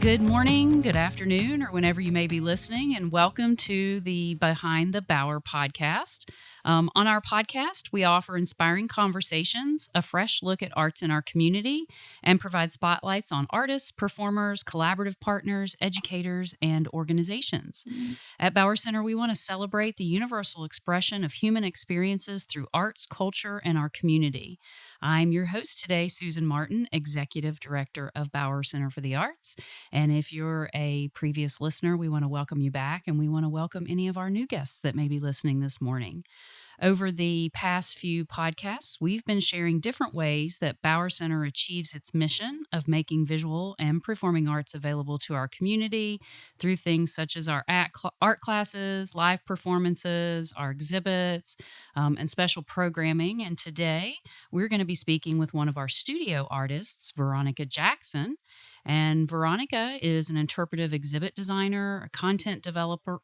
Good morning, good afternoon, or whenever you may be listening, and welcome to the Behind the Bower podcast. On our podcast, we offer inspiring conversations, a fresh look at arts in our community, and provide spotlights on artists, performers, collaborative partners, educators, and organizations. At Bower Center, we want to celebrate the universal expression of human experiences through arts, culture, and our community. I'm your host today, Susan Martin, Executive Director of Bower Center for the Arts. And if you're a previous listener, we want to welcome you back, and we want to welcome any of our new guests that may be listening this morning. Over the past few podcasts, we've been sharing different ways that Bower Center achieves its mission of making visual and performing arts available to our community through things such as our art classes, live performances, our exhibits, and special programming. And today, we're going to be speaking with one of our studio artists, Veronica Jackson. And Veronica is an interpretive exhibit designer, a content developer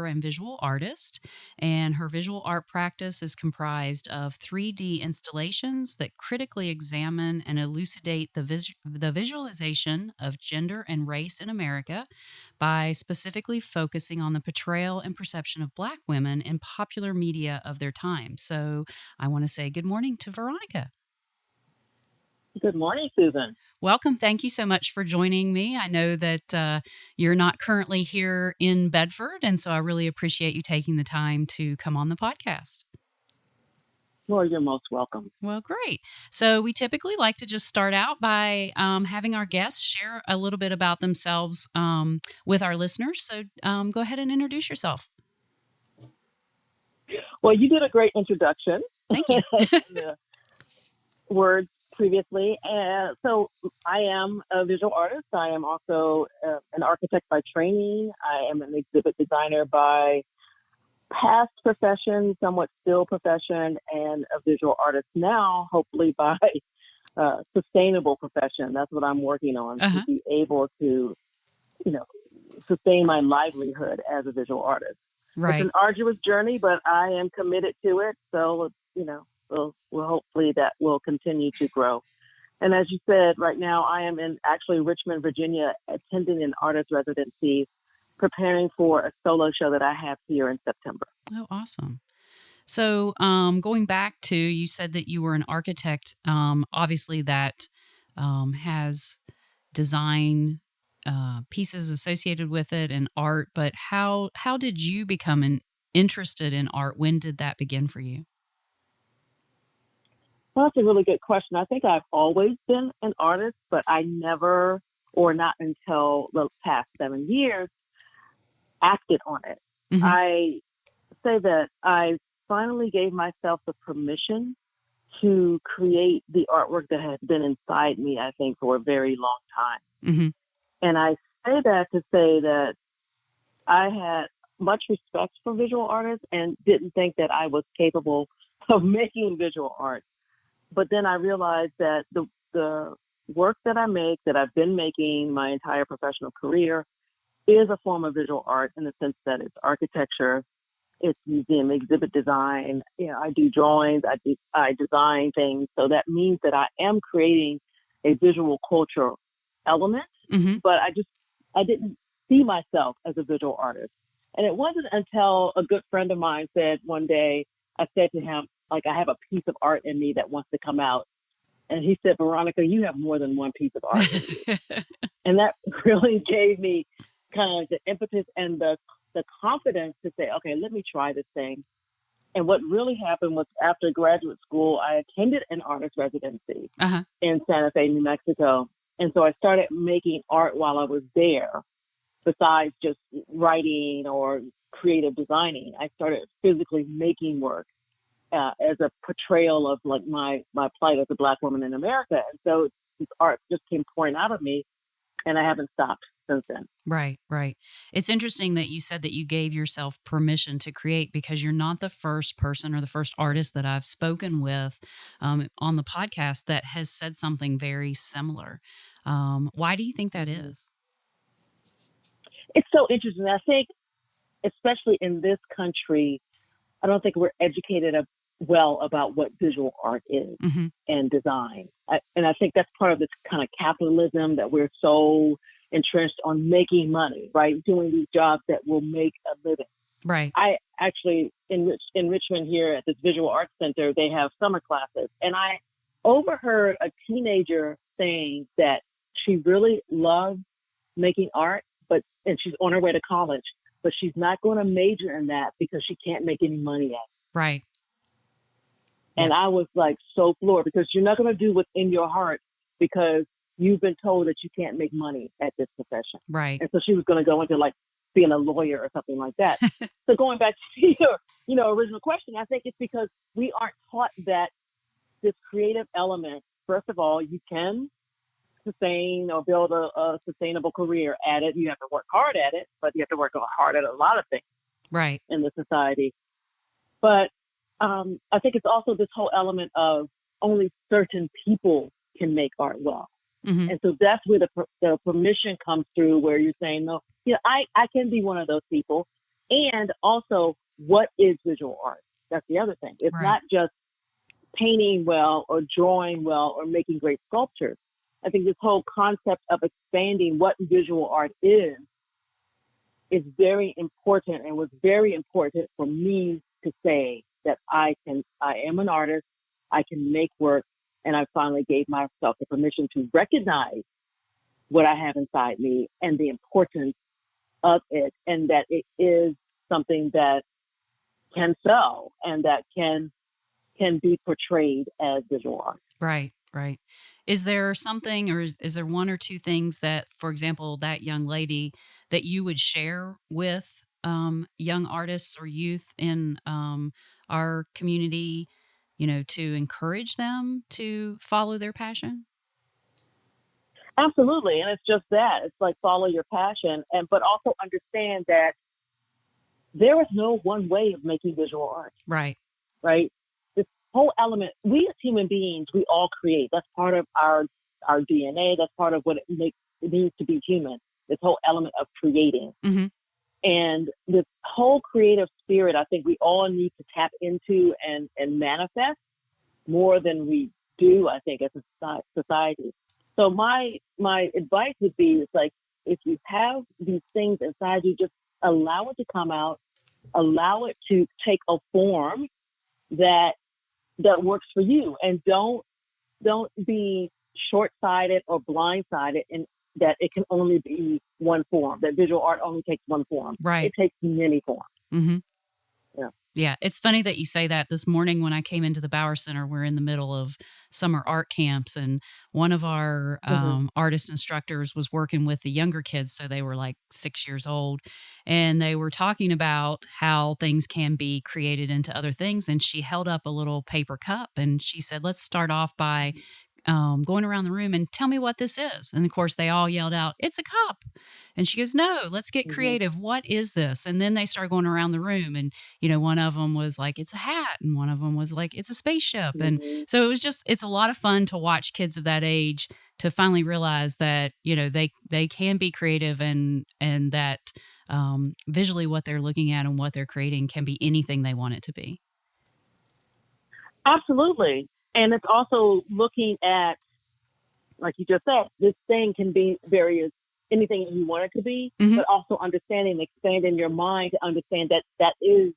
and visual artist. And her visual art practice is comprised of 3D installations that critically examine and elucidate the visualization of gender and race in America by specifically focusing on the portrayal and perception of Black women in popular media of their time. So I want to say good morning to Veronica. Good morning, Susan. Welcome. Thank you so much for joining me. I know that you're not currently here in Bedford, and so I really appreciate you taking the time to come on the podcast. Well, you're most welcome. Well, great. So we typically like to just start out by having our guests share a little bit about themselves with our listeners. So go ahead and introduce yourself. Well, you did a great introduction. Thank you. The words previously. So I am a visual artist. I am also an architect by training. I am an exhibit designer by past profession, somewhat still profession, and a visual artist now, hopefully by sustainable profession. That's what I'm working on, to be able to, sustain my livelihood as a visual artist. Right. It's an arduous journey, but I am committed to it. So, we'll hopefully that will continue to grow. And as you said, right now I am in actually Richmond, Virginia, attending an artist residency, preparing for a solo show that I have here in September. Oh, awesome. So going back to, you said that you were an architect. Obviously that has design pieces associated with it and art, but how did you become interested in art? When did that begin for you? Well, that's a really good question. I think I've always been an artist, but I never, or not until the past 7 years, acted on it. Mm-hmm. I say that I finally gave myself the permission to create the artwork that has been inside me, I think, for a very long time. Mm-hmm. And I say that to say that I had much respect for visual artists and didn't think that I was capable of making visual art. But then I realized that the work that I make, that I've been making my entire professional career, is a form of visual art in the sense that it's architecture, it's museum exhibit design. I do drawings, I design things. So that means that I am creating a visual culture element, but I didn't see myself as a visual artist. And it wasn't until a good friend of mine said one day, I said to him, like, I have a piece of art in me that wants to come out. And he said, Veronica, you have more than one piece of art in you. And that really gave me kind of the impetus and the confidence to say, okay, let me try this thing. And what really happened was, after graduate school, I attended an artist residency in Santa Fe, New Mexico. And so I started making art while I was there, besides just writing or creative designing. I started physically making work as a portrayal of like my plight as a Black woman in America. And so this art just came pouring out of me, and I haven't stopped since then. Right. It's interesting that you said that you gave yourself permission to create, because you're not the first person or the first artist that I've spoken with on the podcast that has said something very similar. Why do you think that is? It's so interesting. I think, especially in this country, I don't think we're educated well about what visual art is and design. And I think that's part of this kind of capitalism, that we're so entrenched on making money, right? Doing these jobs that will make a living. Right. I actually in Richmond here at this visual arts center, they have summer classes, and I overheard a teenager saying that she really loves making art, but and she's on her way to college, but she's not going to major in that because she can't make any money at it. Right. And Yes. I was like so floored because you're not going to do what's in your heart because you've been told that you can't make money at this profession. Right. And so she was going to go into like being a lawyer or something like that. So going back to your, original question, I think it's because we aren't taught that this creative element, first of all, you can sustain or build a sustainable career at it. You have to work hard at it, but you have to work hard at a lot of things Right. in the society. But I think it's also this whole element of only certain people can make art well. Mm-hmm. And so that's where the permission comes through, where you're saying, no, I can be one of those people. And also, what is visual art? That's the other thing. It's Right. not just painting well or drawing well or making great sculptures. I think this whole concept of expanding what visual art is very important and was very important for me to say that I am an artist, I can make work, and I finally gave myself the permission to recognize what I have inside me and the importance of it, and that it is something that can sell and that can be portrayed as visual art. Right, right. Is there something, or is there one or two things that, for example, that young lady that you would share with young artists or youth in our community, to encourage them to follow their passion? Absolutely, and it's just that it's like follow your passion, and but also understand that there is no one way of making visual art, Right. right? This whole element, we as human beings, we all create. That's part of our DNA. That's part of what it means to be human. This whole element of creating. Mm-hmm. And this whole creative spirit, I think we all need to tap into and manifest more than we do, I think, as a society. So my advice would be is like, if you have these things inside you, just allow it to come out, allow it to take a form that works for you, and don't be short-sighted or blind-sided in that it can only be one form, that visual art only takes one form. It Right. takes many forms. Mm-hmm. Yeah. Yeah, it's funny that you say that. This morning when I came into the Bauer Center, we're in the middle of summer art camps, and one of our Mm-hmm. artist instructors was working with the younger kids, so they were like 6 years old, and they were talking about how things can be created into other things. And she held up a little paper cup, and she said, "Let's start off by going around the room and tell me what this is." And of course, they all yelled out, "It's a cup." And she goes, "No, let's get Mm-hmm. creative. What is this?" And then they started going around the room, and one of them was like, "It's a hat," and one of them was like, "It's a spaceship." And Mm-hmm. so it's a lot of fun to watch kids of that age to finally realize that they can be creative, and that visually what they're looking at and what they're creating can be anything they want it to be. Absolutely. And it's also looking at, like you just said, this thing can be various, anything you want it to be, Hmm. but also understanding, expanding your mind to understand that that is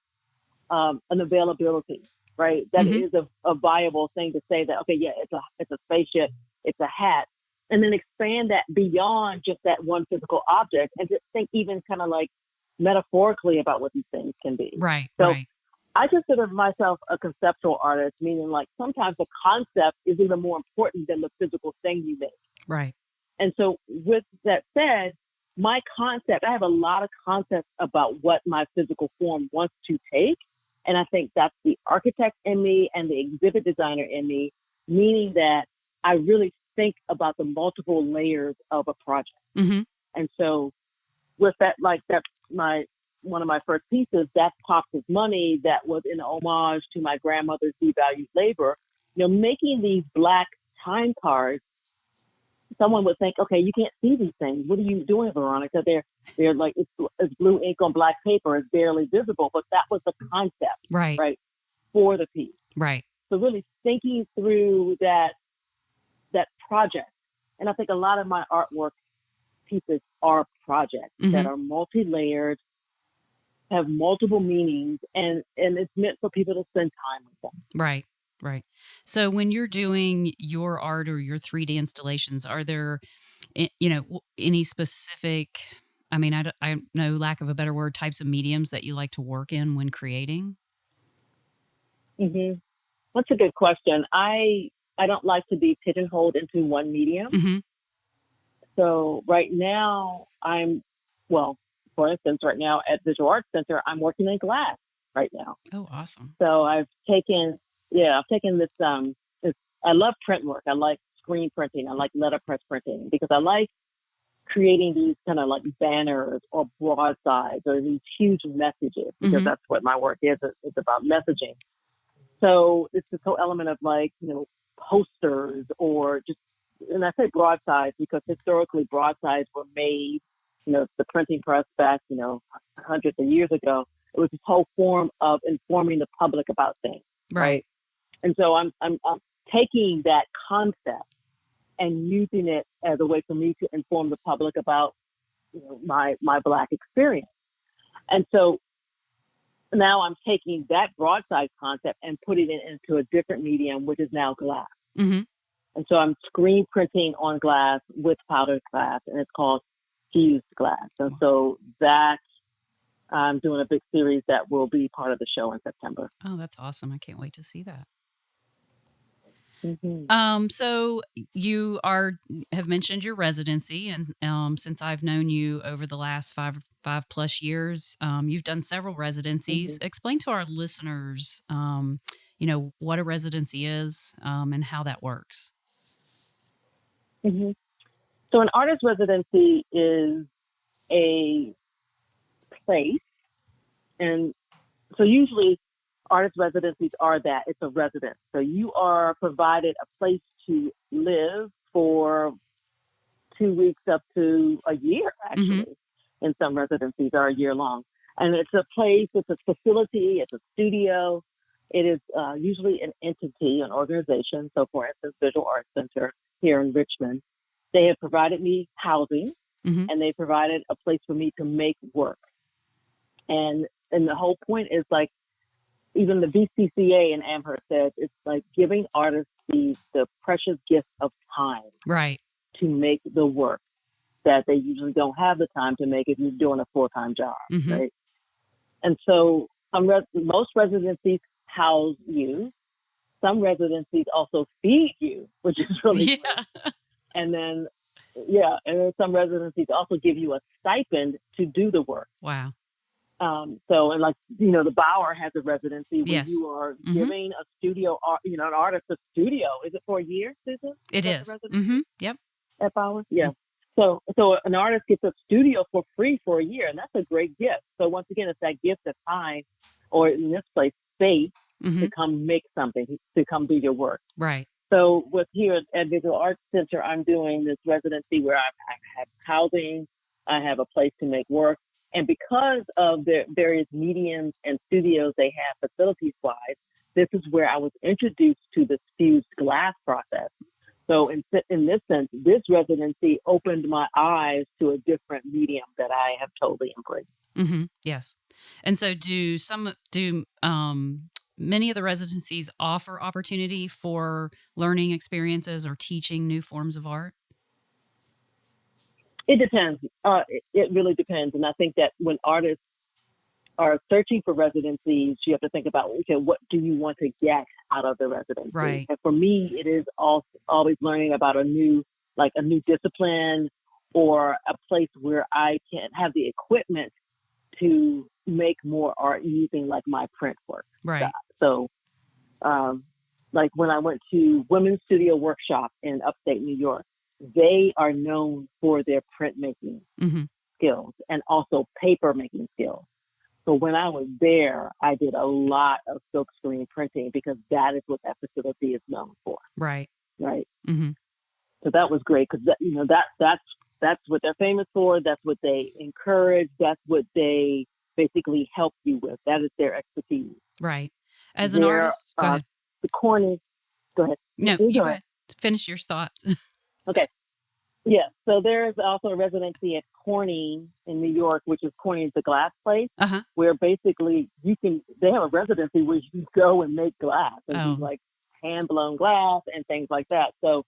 an availability, right? That Hmm. is a viable thing to say that, okay, yeah, it's a spaceship, it's a hat, and then expand that beyond just that one physical object, and just think even kind of like metaphorically about what these things can be. Right, So right, I consider myself a conceptual artist, meaning like sometimes the concept is even more important than the physical thing you make. right. And so, with that said, my concept, I have a lot of concepts about what my physical form wants to take. And I think that's the architect in me and the exhibit designer in me, meaning that I really think about the multiple layers of a project. Hmm. And so, with that, like that's my one of my first pieces, that's Pops' Money, that was in homage to my grandmother's devalued labor. Making these black time cards, someone would think, okay, you can't see these things. What are you doing, Veronica? They're like it's blue ink on black paper. It's barely visible, but that was the concept, Right, right, for the piece. right. So really thinking through that project, and I think a lot of my artwork pieces are projects that are multi-layered, have multiple meanings, and it's meant for people to spend time with them. Right. Right. So when you're doing your art or your 3D installations, are there, any specific, I mean, I know, lack of a better word, types of mediums that you like to work in when creating? Hmm. That's a good question. I don't like to be pigeonholed into one medium. Hmm. So right now well, for instance, right now at Visual Arts Center, I'm working in glass right now. Oh, awesome. So I've taken this, I love print work. I like screen printing. I like letterpress printing because I like creating these kind of like banners or broadsides or these huge messages because Hmm. that's what my work is. It's about messaging. So it's this whole element of like, posters or just, and I say broadsides because historically broadsides were made, the printing press back, hundreds of years ago. It was this whole form of informing the public about things, Right. right? And so I'm taking that concept and using it as a way for me to inform the public about, my Black experience. And so now I'm taking that broadside concept and putting it into a different medium, which is now glass. Hmm. And so I'm screen printing on glass with powdered glass, and it's called fused glass. And so that I'm doing a big series that will be part of the show in September. Oh, that's awesome. I can't wait to see that. Mm-hmm. So you have mentioned your residency, and since I've known you over the last five plus years, you've done several residencies. Mm-hmm. Explain to our listeners, what a residency is, and how that works. Mm-hmm. So an artist residency is a place, and so usually artist residencies are that it's a residence. So you are provided a place to live for 2 weeks up to a year, Hmm. actually. And some residencies are a year long. And it's a place, it's a facility, it's a studio. It is usually an entity, an organization. So, for instance, Visual Arts Center here in Richmond, they have provided me housing Hmm. and they provided a place for me to make work. And the whole point is like even the VCCA in Amherst says it's like giving artists the precious gift of time Right. to make the work that they usually don't have the time to make if you're doing a full-time job, Hmm. right? And so most residencies house you. Some residencies also feed you, which is really great. Yeah. And then, yeah, and then some residencies also give you a stipend to do the work. Wow. So, and like, the Bower has a residency where Yes. you are Hmm. giving a studio, an artist a studio. Is it for a year, Susan? Is It that the is. residency Yep. at Bower? Yeah. So an artist gets a studio for free for a year, and that's a great gift. So once again, it's that gift of time, or in this place, space to Hmm. come make something, to come do your work. Right. So with here at Visual Arts Center, I'm doing this residency where I have housing, I have a place to make work, and because of the various mediums and studios they have facilities wise, this is where I was introduced to the fused glass process. So in this sense, this residency opened my eyes to a different medium that I have totally embraced. Hmm. Yes. And so do many of the residencies offer opportunity for learning experiences or teaching new forms of art? It depends. It really depends. And I think that when artists are searching for residencies, you have to think about, okay, what do you want to get out of the residency? Right. And for me, it is also always learning about a new discipline or a place where I can have the equipment to make more art using like my print work. Right. So, um, like when I went to Women's Studio Workshop in upstate New York, they are known for their printmaking Hmm. skills and also paper making skills. So when I was there, I did a lot of silkscreen printing because that is what that facility is known for, Right. right? Hmm. So that was great because that's what they're famous for. That's what they encourage. That's what they basically help you with. That is their expertise. Right. As an Where artist, go ahead. the corny, go ahead. No, You you go go ahead. ahead. Finish your thought. Okay. Yes. So there's also a residency at Corning in New York, which is Corning's the glass place, Uh huh. where basically they have a residency where you can go and make glass and do Oh. like hand blown glass and things like that. So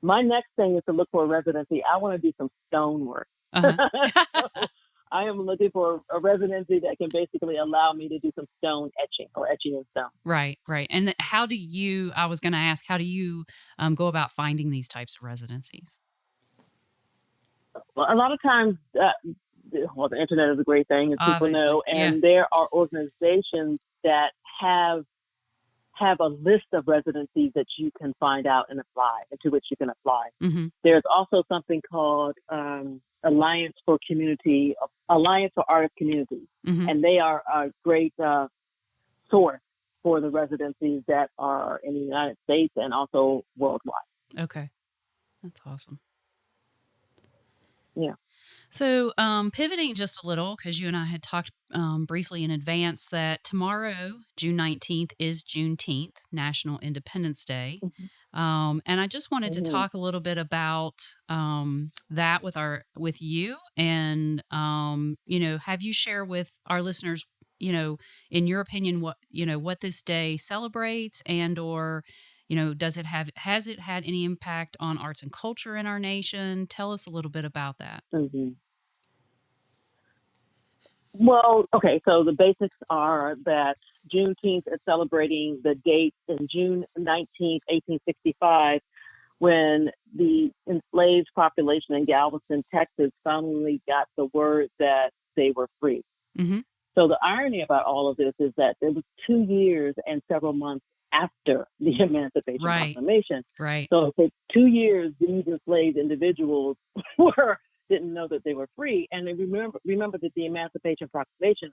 my next thing is to look for a residency. I want to do some stone work. Uh huh. So I am looking for a residency that can basically allow me to do some stone etching or etching in stone. Right. Right. And how do you? I was going to ask, how do you go about finding these types of residencies? Well, a lot of times, well, the internet is a great thing, as people know, Obviously. Yeah. and there are organizations that have have a list of residencies that you can find out and apply, into which you can apply. Mm-hmm. There's also something called Alliance for Artist Communities, Mm-hmm. and they are a great source for the residencies that are in the United States and also worldwide. Okay. That's awesome. Yeah. So, pivoting just a little, because you and I had talked briefly in advance that tomorrow, June 19th, is Juneteenth, National Independence Day. Mm-hmm. And I just wanted to Mm-hmm. talk a little bit about that with you, and have you share with our listeners, in your opinion, what this day celebrates, and or does it have has it had any impact on arts and culture in our nation? Tell us a little bit about that. Mm-hmm. Well, okay, so the basics are that Juneteenth is celebrating the date in June 19th, 1865, when the enslaved population in Galveston, Texas, finally got the word that they were free. Mm-hmm. So the irony about all of this is that it was 2 years and several months after the Emancipation Right. Proclamation. Right. So for 2 years, these enslaved individuals were didn't know that they were free. And they remember that the Emancipation Proclamation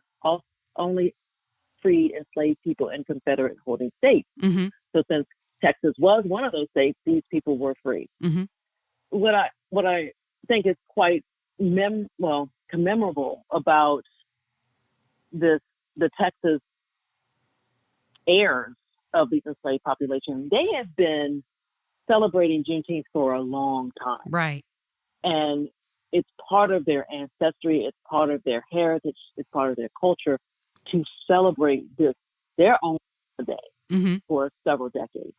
only freed enslaved people in Confederate holding states. Mm-hmm. So since Texas was one of those states, these people were free. Mm-hmm. What I think is quite commemorable about this the Texas heirs of the enslaved population, they have been celebrating Juneteenth for a long time. Right. And it's part of their ancestry, it's part of their heritage, it's part of their culture to celebrate this, their own day, Mm-hmm. for several decades.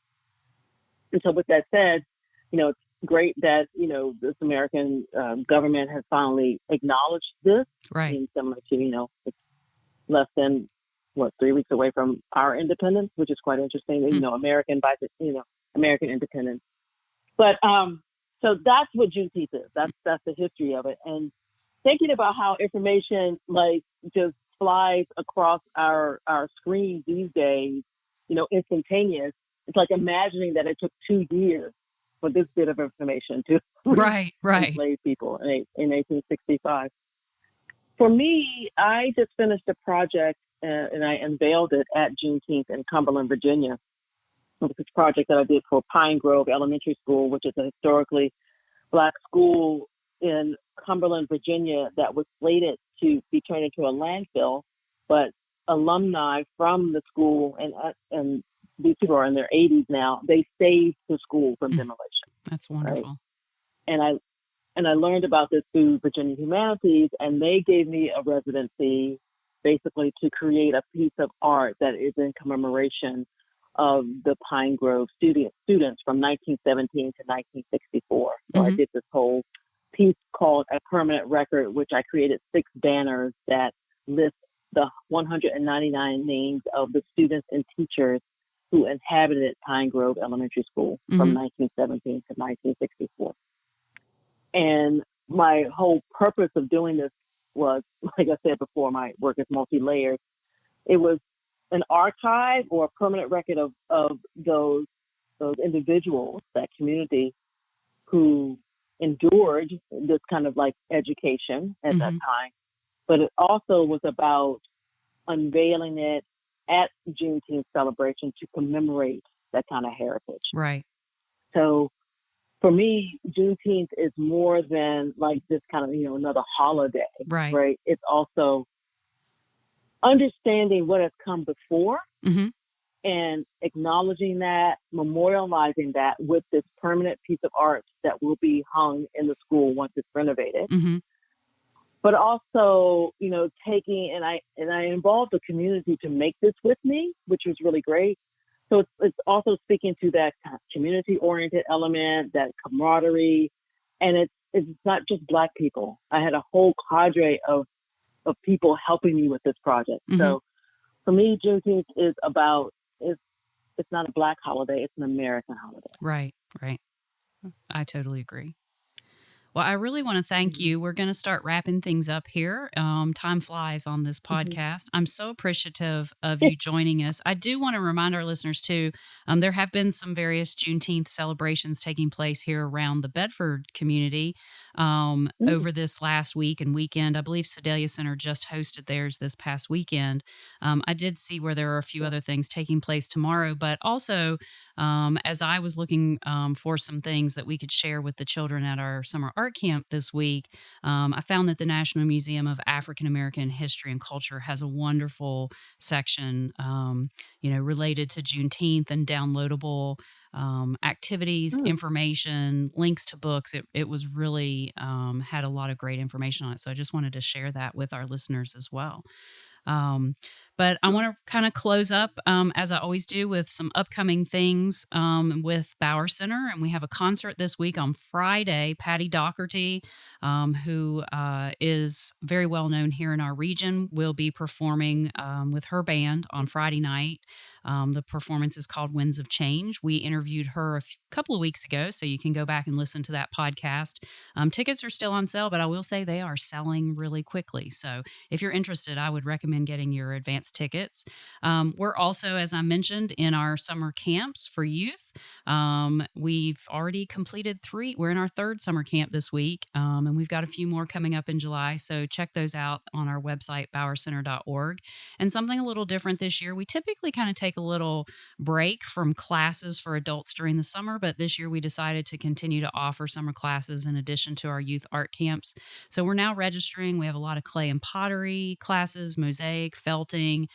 And so, with that said, it's great that, this American government has finally acknowledged this. I Right. mean, similar to, it's less than, 3 weeks away from our independence, which is quite interesting. Mm. American independence. But so that's what Juneteenth is. That's the history of it. And thinking about how information like just flies across our screens these days, instantaneous. It's like imagining that it took 2 years for this bit of information to reach Right. Right. enslaved people in 1865. For me, I just finished a project and I unveiled it at Juneteenth in Cumberland, Virginia. It was this project that I did for Pine Grove Elementary School, which is a historically Black school in Cumberland, Virginia, that was slated to be turned into a landfill, but alumni from the school and these people are in their 80s now. They saved the school from Mm. demolition, That's right? wonderful. And I learned about this through Virginia Humanities, and they gave me a residency basically to create a piece of art that is in commemoration of the Pine Grove students from 1917 to 1964. So I Mm-hmm. did this whole piece called A Permanent Record, which I created 6 banners that list the 199 names of the students and teachers who inhabited Pine Grove Elementary School Mm-hmm. from 1917 to 1964. And my whole purpose of doing this was, like I said before, my work is multi-layered. It was an archive or a permanent record of those individuals, that community who endured this kind of like education at that Mm-hmm. time. But it also was about unveiling it at Juneteenth celebration to commemorate that kind of heritage. Right. So for me, Juneteenth is more than like this kind of, another holiday, Right. right? It's also understanding what has come before Mm-hmm. and acknowledging that, memorializing that with this permanent piece of art that will be hung in the school once it's renovated. Mm-hmm. But also, taking and I involved the community to make this with me, which was really great. So it's also speaking to that kind of community oriented element, that camaraderie, and it's not just Black people. I had a whole cadre of people helping me with this project. Mm-hmm. So for me, Juneteenth is about it's not a Black holiday; it's an American holiday. Right, right. I totally agree. Well, I really want to thank Mm-hmm. you. We're going to start wrapping things up here. Time flies on this Mm-hmm. podcast. I'm so appreciative of you joining us. I do want to remind our listeners, too, there have been some various Juneteenth celebrations taking place here around the Bedford community Mm-hmm. over this last week and weekend. I believe Sedalia Center just hosted theirs this past weekend. I did see where there are a few other things taking place tomorrow, but also as I was looking for some things that we could share with the children at our summer art camp this week, I found that the National Museum of African American History and Culture has a wonderful section, related to Juneteenth and downloadable activities, Mm-hmm. information, links to books. It was really had a lot of great information on it. So I just wanted to share that with our listeners as well. Um, but I want to kind of close up, as I always do, with some upcoming things with Bauer Center. And we have a concert this week on Friday. Patty Doherty, who is very well known here in our region, will be performing with her band on Friday night. The performance is called Winds of Change. We interviewed her a couple of weeks ago, so you can go back and listen to that podcast. Tickets are still on sale, but I will say they are selling really quickly. So if you're interested, I would recommend getting your advance tickets. We're also, as I mentioned, in our summer camps for youth. We've already completed 3. We're in our 3rd summer camp this week, and we've got a few more coming up in July. So check those out on our website, bowercenter.org. And something a little different this year, we typically kind of take a little break from classes for adults during the summer, but this year we decided to continue to offer summer classes in addition to our youth art camps. So we're now registering. We have a lot of clay and pottery classes, mosaic, felting,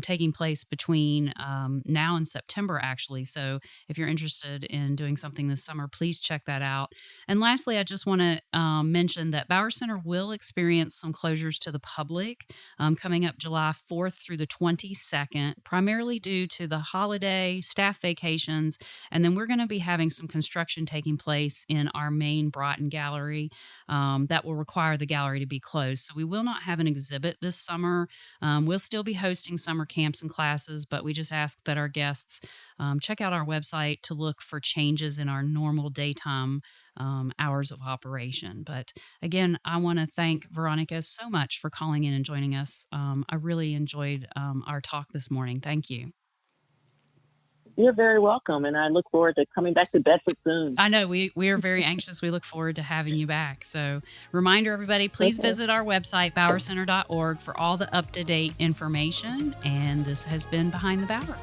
taking place between now and September, actually. So if you're interested in doing something this summer, please check that out. And lastly, I just want to mention that Bauer Center will experience some closures to the public coming up July 4th through the 22nd, primarily due to the holiday, staff vacations, and then we're going to be having some construction taking place in our main Broughton gallery that will require the gallery to be closed. So we will not have an exhibit this summer. We'll still be hosting summer camps and classes, but we just ask that our guests check out our website to look for changes in our normal daytime hours of operation. But again, I want to thank Veronica so much for calling in and joining us. I really enjoyed our talk this morning. Thank you. You're very welcome, and I look forward to coming back to Bedford soon. I know we are very anxious. We look forward to having you back. So, reminder everybody, please Okay. visit our website, bowercenter.org, for all the up to date information. And this has been Behind the Bower.